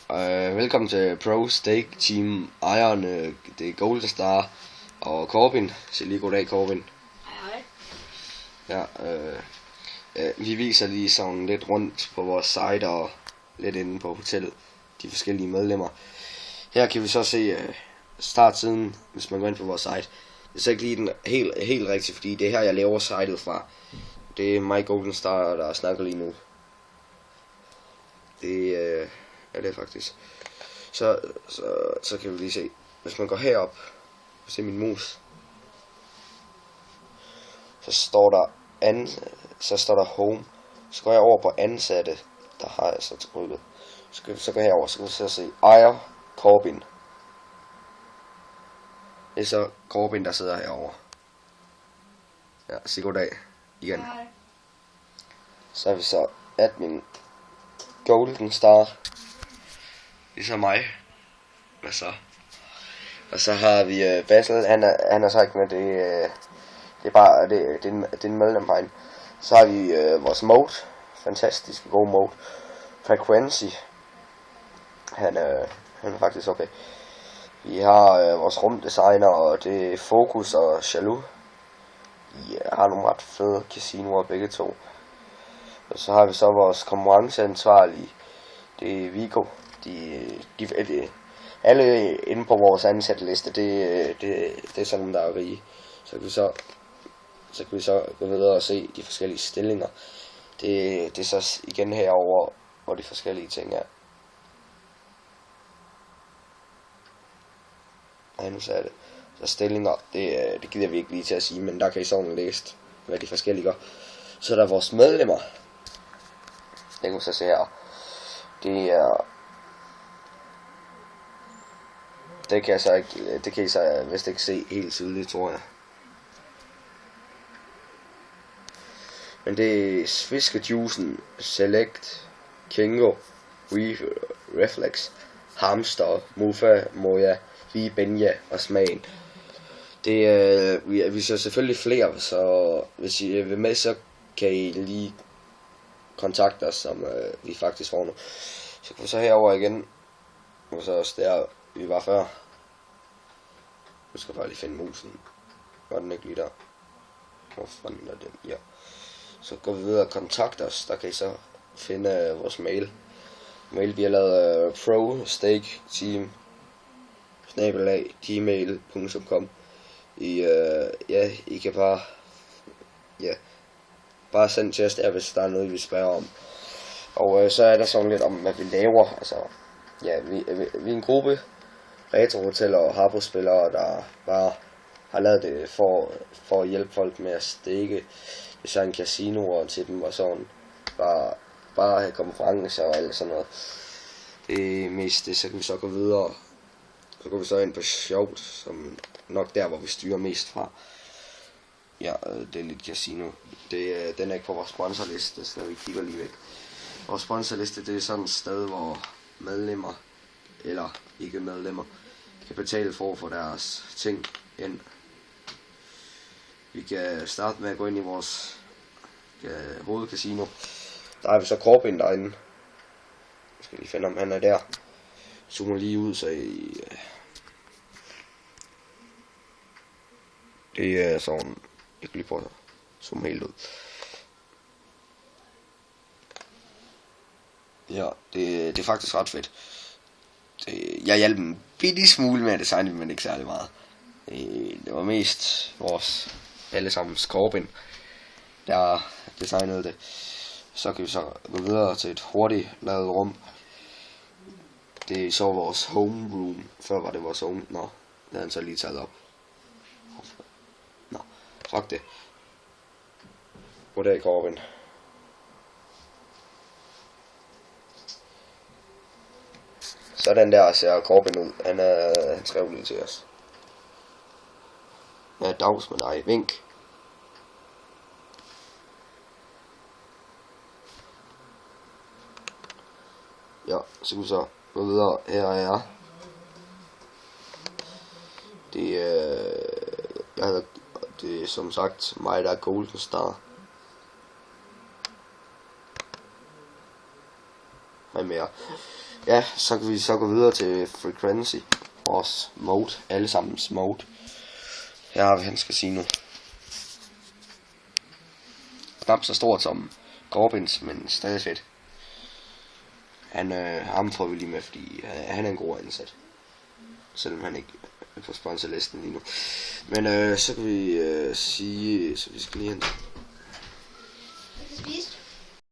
Velkommen til Pro Steak Team. Ejerne, det er Golden Star og Corbin. Så lige goddag, Corbin. Hej. Ja, vi viser lige sådan lidt rundt på vores site og lidt inde på hotellet, de forskellige medlemmer. Her kan vi så se startsiden, hvis man går ind på vores site. Det er så ikke lige den helt rigtig, fordi det er her, jeg laver sitet fra. Det er mig, Golden Star, der snakker lige nu. Det er det faktisk. Så kan vi lige se. Hvis man går herop og ser min mus, så står der home. Så går jeg over på ansatte. Der har jeg så trykket. Så går jeg herover, så kan vi så se ejer Corbin. Det er så Corbin, der sidder herover. Ja, sig goddag igen. Hej. Så er vi så admin Golden Star. Det er så mig. Hvad så? Og så har vi Basil, han er så ikke med, det er bare, det er en medlem herinde. Så har vi vores mode, fantastisk god mode. Frequency, han er faktisk okay. Vi har vores rumdesigner, og det er Focus og Jaloux. De har nogle ret fede casinoer begge to. Og så har vi så vores konkurrenceansvarlige, det er Vigo. Alle inde på vores ansatteliste, det er sådan, der er rige. Så kan vi så gå videre og se de forskellige stillinger. Det er så igen herover, hvor de forskellige ting er. Ja, nu sagde jeg det. Så stillinger, det gider vi ikke lige til at sige, men der kan I sådan læse, hvad de forskellige gør. Så er der vores medlemmer. Det kan vi så se her. Det kan I så vist ikke se helt tydeligt, tror jeg. Men det er Fiskejuicen, Select, Kingo, Reflex, Hamster, Mufa, Moja, Benja og Smagen. Vi ser selvfølgelig flere, så hvis I vil med, så kan I lige kontakte os, som vi faktisk får nu. Så kan vi så herover igen, og så også der vi var før. Nu skal jeg bare lige finde musen. Var den ikke lige der? Hvor fanden er den? Ja. Så går vi videre og kontakt os. Der kan I så finde vores mail. Vi har lavet prosteakteam@gmail.com. I kan bare sende til os der, hvis der er noget, vi spørger om. Og så er der sådan lidt om, hvad vi laver. Altså, ja, vi er en gruppe retro-hoteller og harbospillere, der bare har lavet det for at hjælpe folk med at stikke design casinoer til dem og sådan. Bare have konferencer og alt sådan noget. Det er mest det, så kan vi så gå videre. Så går vi så ind på sjovt, som nok der, hvor vi styrer mest fra. Ja, det er lidt casino. Den er ikke på vores sponsorliste, så vi kigger lige væk. Vores sponsorliste, det er sådan et sted, hvor medlemmer, eller ikke medlemmer, kan betale for at få deres ting ind. Vi kan starte med at gå ind i vores hovedcasino. Der har vi så Corbin derinde. Jeg skal lige finde, om han er der. Zoomer lige ud, så det er sådan. Jeg kan lige prøve at zoome helt ud. Ja, det er faktisk ret fedt. Jeg hjalp en bitte smule med at designe, men ikke særlig meget. Det var mest vores allesammens Corbin, der designede det. Så kan vi så gå videre til et hurtigt lavet rum. Det er så vores home room. Før var det vores home. Nå, det har han så lige taget op. Nå, fuck det. Goddag, Corbin. Sådan der ser Corbin ud. Han skrev lige til os. Ja, dags med dig. Vink. Ja, så kan vi så gå videre. Her er jeg. Det er som sagt mig, der er Golden Star. mere. Ja, så kan vi så gå videre til Frequency. Vores mode. Allesammens mode. Her har vi, han skal sige nu. Knap så stort som Corbins, men stadig fedt. Ham får vi lige med, fordi han er en god ansat. Selvom han ikke er på sponsorlisten lige nu. Men så kan vi sige, så vi skal lige hente